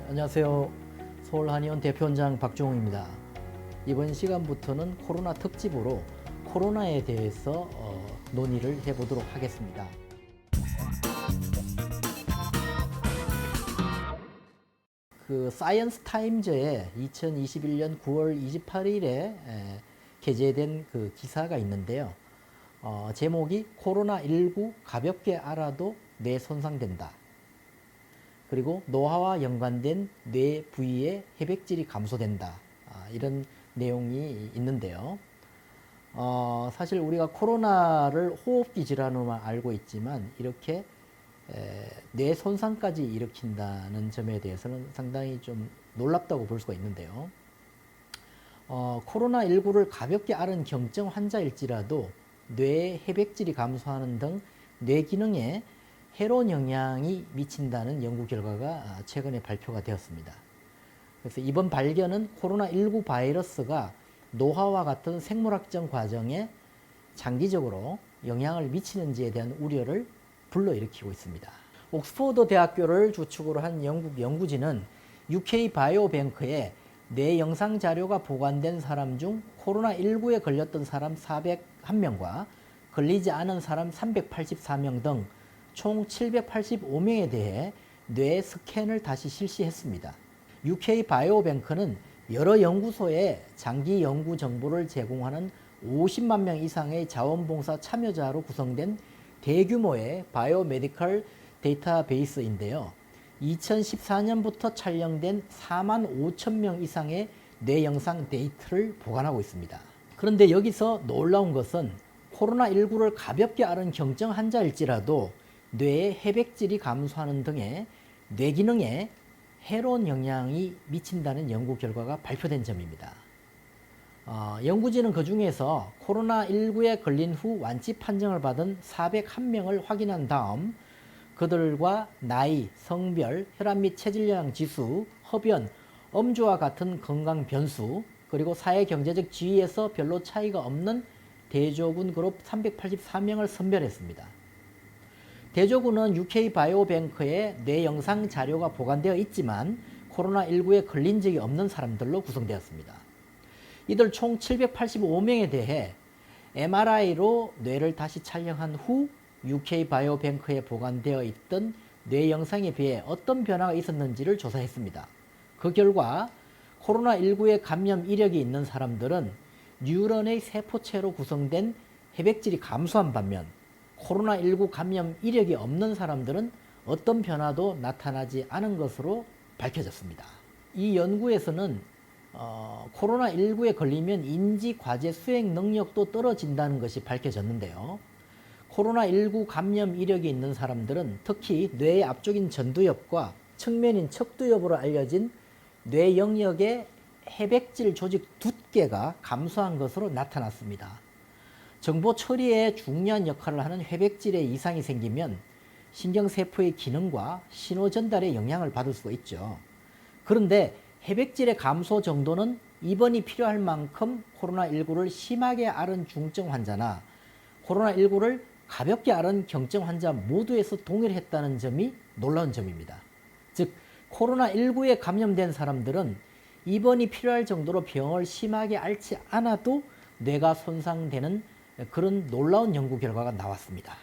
안녕하세요. 서울한의원 대표원장 박종욱입니다. 이번 시간부터는 코로나 특집으로 코로나에 대해서 논의를 해보도록 하겠습니다. 사이언스 타임즈에 2021년 9월 28일에 게재된 기사가 있는데요. 제목이 코로나19 가볍게 알아도 뇌 손상된다. 그리고 노화와 연관된 뇌 부위의 해백질이 감소된다. 이런 내용이 있는데요. 사실 우리가 코로나를 호흡기 질환으로만 알고 있지만 이렇게 뇌 손상까지 일으킨다는 점에 대해서는 상당히 좀 놀랍다고 볼 수가 있는데요. 코로나19를 가볍게 앓은 경증 환자일지라도 뇌 해백질이 감소하는 등 뇌 기능에 해로운 영향이 미친다는 연구 결과가 최근에 발표가 되었습니다. 그래서 이번 발견은 코로나19 바이러스가 노화와 같은 생물학적 과정에 장기적으로 영향을 미치는지에 대한 우려를 불러일으키고 있습니다. 옥스퍼드 대학교를 주축으로 한 영국 연구진은 UK 바이오뱅크에 뇌 영상 자료가 보관된 사람 중 코로나19에 걸렸던 사람 401명과 걸리지 않은 사람 384명 등 총 785명에 대해 뇌 스캔을 다시 실시했습니다. UK 바이오뱅크는 여러 연구소에 장기 연구 정보를 제공하는 50만 명 이상의 자원봉사 참여자로 구성된 대규모의 바이오메디컬 데이터베이스인데요. 2014년부터 촬영된 4만 5천 명 이상의 뇌 영상 데이터를 보관하고 있습니다. 그런데 여기서 놀라운 것은 코로나19를 가볍게 앓은 경증 환자일지라도 뇌의 해백질이 감소하는 등의 뇌 기능에 해로운 영향이 미친다는 연구 결과가 발표된 점입니다. 연구진은 그 중에서 코로나19에 걸린 후 완치 판정을 받은 401명을 확인한 다음 그들과 나이, 성별, 혈압 및 체질 영양 지수, 흡연, 음주와 같은 건강 변수, 그리고 사회 경제적 지위에서 별로 차이가 없는 대조군 그룹 384명을 선별했습니다. 대조군은 UK 바이오뱅크에 뇌 영상 자료가 보관되어 있지만 코로나19에 걸린 적이 없는 사람들로 구성되었습니다. 이들 총 785명에 대해 MRI로 뇌를 다시 촬영한 후 UK 바이오뱅크에 보관되어 있던 뇌 영상에 비해 어떤 변화가 있었는지를 조사했습니다. 그 결과 코로나19에 감염 이력이 있는 사람들은 뉴런의 세포체로 구성된 해백질이 감소한 반면 코로나19 감염 이력이 없는 사람들은 어떤 변화도 나타나지 않은 것으로 밝혀졌습니다. 이 연구에서는 코로나19에 걸리면 인지 과제 수행 능력도 떨어진다는 것이 밝혀졌는데요. 코로나19 감염 이력이 있는 사람들은 특히 뇌의 앞쪽인 전두엽과 측면인 척두엽으로 알려진 뇌 영역의 해백질 조직 두께가 감소한 것으로 나타났습니다. 정보 처리에 중요한 역할을 하는 해백질에 이상이 생기면 신경세포의 기능과 신호 전달에 영향을 받을 수가 있죠. 그런데 해백질의 감소 정도는 입원이 필요할 만큼 코로나19를 심하게 앓은 중증 환자나 코로나19를 가볍게 앓은 경증 환자 모두에서 동일했다는 점이 놀라운 점입니다. 즉 코로나19에 감염된 사람들은 입원이 필요할 정도로 병을 심하게 앓지 않아도 뇌가 손상되는 그런 놀라운 연구 결과가 나왔습니다.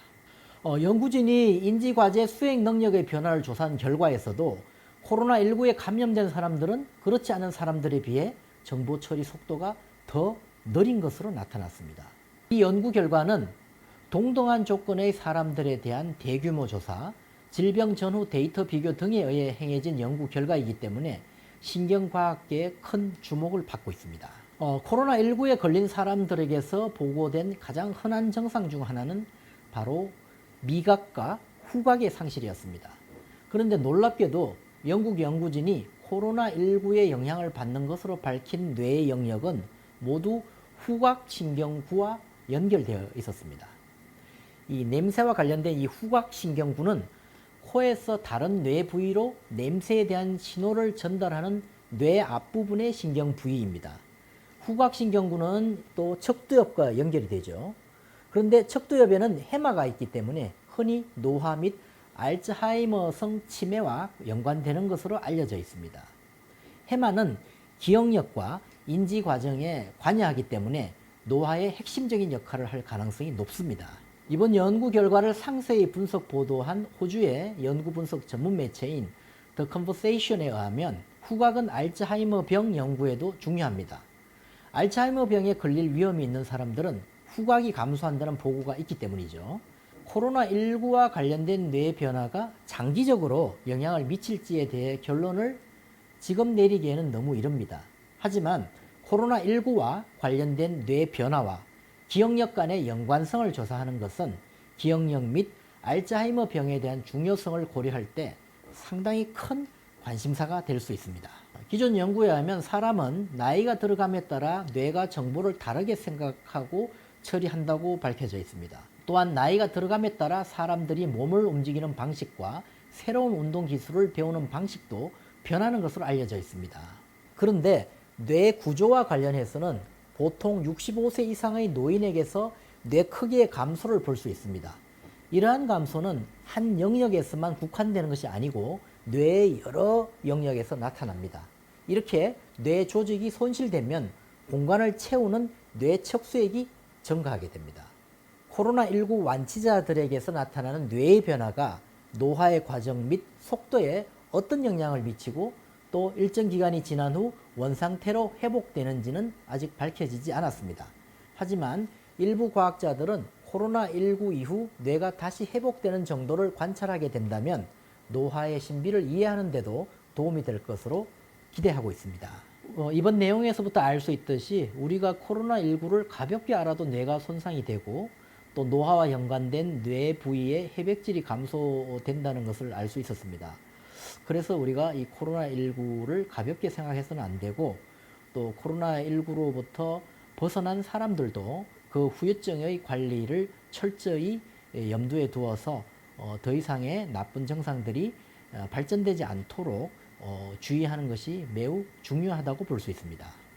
연구진이 인지과제 수행 능력의 변화를 조사한 결과에서도 코로나19에 감염된 사람들은 그렇지 않은 사람들에 비해 정보 처리 속도가 더 느린 것으로 나타났습니다. 이 연구 결과는 동등한 조건의 사람들에 대한 대규모 조사, 질병 전후 데이터 비교 등에 의해 행해진 연구 결과이기 때문에 신경과학계의 큰 주목을 받고 있습니다. 코로나19에 걸린 사람들에게서 보고된 가장 흔한 증상 중 하나는 바로 미각과 후각의 상실이었습니다. 그런데 놀랍게도 영국 연구진이 코로나19의 영향을 받는 것으로 밝힌 뇌의 영역은 모두 후각신경구와 연결되어 있었습니다. 이 냄새와 관련된 이 후각신경구는 코에서 다른 뇌 부위로 냄새에 대한 신호를 전달하는 뇌 앞부분의 신경 부위입니다. 후각신경구는 또 척두엽과 연결이 되죠. 그런데 척두엽에는 해마가 있기 때문에 흔히 노화 및 알츠하이머성 치매와 연관되는 것으로 알려져 있습니다. 해마는 기억력과 인지 과정에 관여하기 때문에 노화의 핵심적인 역할을 할 가능성이 높습니다. 이번 연구 결과를 상세히 분석 보도한 호주의 연구 분석 전문 매체인 The Conversation에 의하면 후각은 알츠하이머병 연구에도 중요합니다. 알츠하이머병에 걸릴 위험이 있는 사람들은 후각이 감소한다는 보고가 있기 때문이죠. 코로나19와 관련된 뇌 변화가 장기적으로 영향을 미칠지에 대해 결론을 지금 내리기에는 너무 이릅니다. 하지만 코로나19와 관련된 뇌 변화와 기억력 간의 연관성을 조사하는 것은 기억력 및 알츠하이머 병에 대한 중요성을 고려할 때 상당히 큰 관심사가 될 수 있습니다. 기존 연구에 의하면 사람은 나이가 들어감에 따라 뇌가 정보를 다르게 생각하고 처리한다고 밝혀져 있습니다. 또한 나이가 들어감에 따라 사람들이 몸을 움직이는 방식과 새로운 운동 기술을 배우는 방식도 변하는 것으로 알려져 있습니다. 그런데 뇌 구조와 관련해서는 보통 65세 이상의 노인에게서 뇌 크기의 감소를 볼 수 있습니다. 이러한 감소는 한 영역에서만 국한되는 것이 아니고 뇌의 여러 영역에서 나타납니다. 이렇게 뇌 조직이 손실되면 공간을 채우는 뇌 척수액이 증가하게 됩니다. 코로나19 완치자들에게서 나타나는 뇌의 변화가 노화의 과정 및 속도에 어떤 영향을 미치고 또 일정 기간이 지난 후 원상태로 회복되는지는 아직 밝혀지지 않았습니다. 하지만 일부 과학자들은 코로나19 이후 뇌가 다시 회복되는 정도를 관찰하게 된다면 노화의 신비를 이해하는 데도 도움이 될 것으로 기대하고 있습니다. 이번 내용에서부터 알 수 있듯이 우리가 코로나19를 가볍게 알아도 뇌가 손상이 되고 또 노화와 연관된 뇌 부위의 해백질이 감소된다는 것을 알 수 있었습니다. 그래서 우리가 이 코로나19를 가볍게 생각해서는 안 되고 또 코로나19로부터 벗어난 사람들도 그 후유증의 관리를 철저히 염두에 두어서 더 이상의 나쁜 증상들이 발전되지 않도록 주의하는 것이 매우 중요하다고 볼 수 있습니다.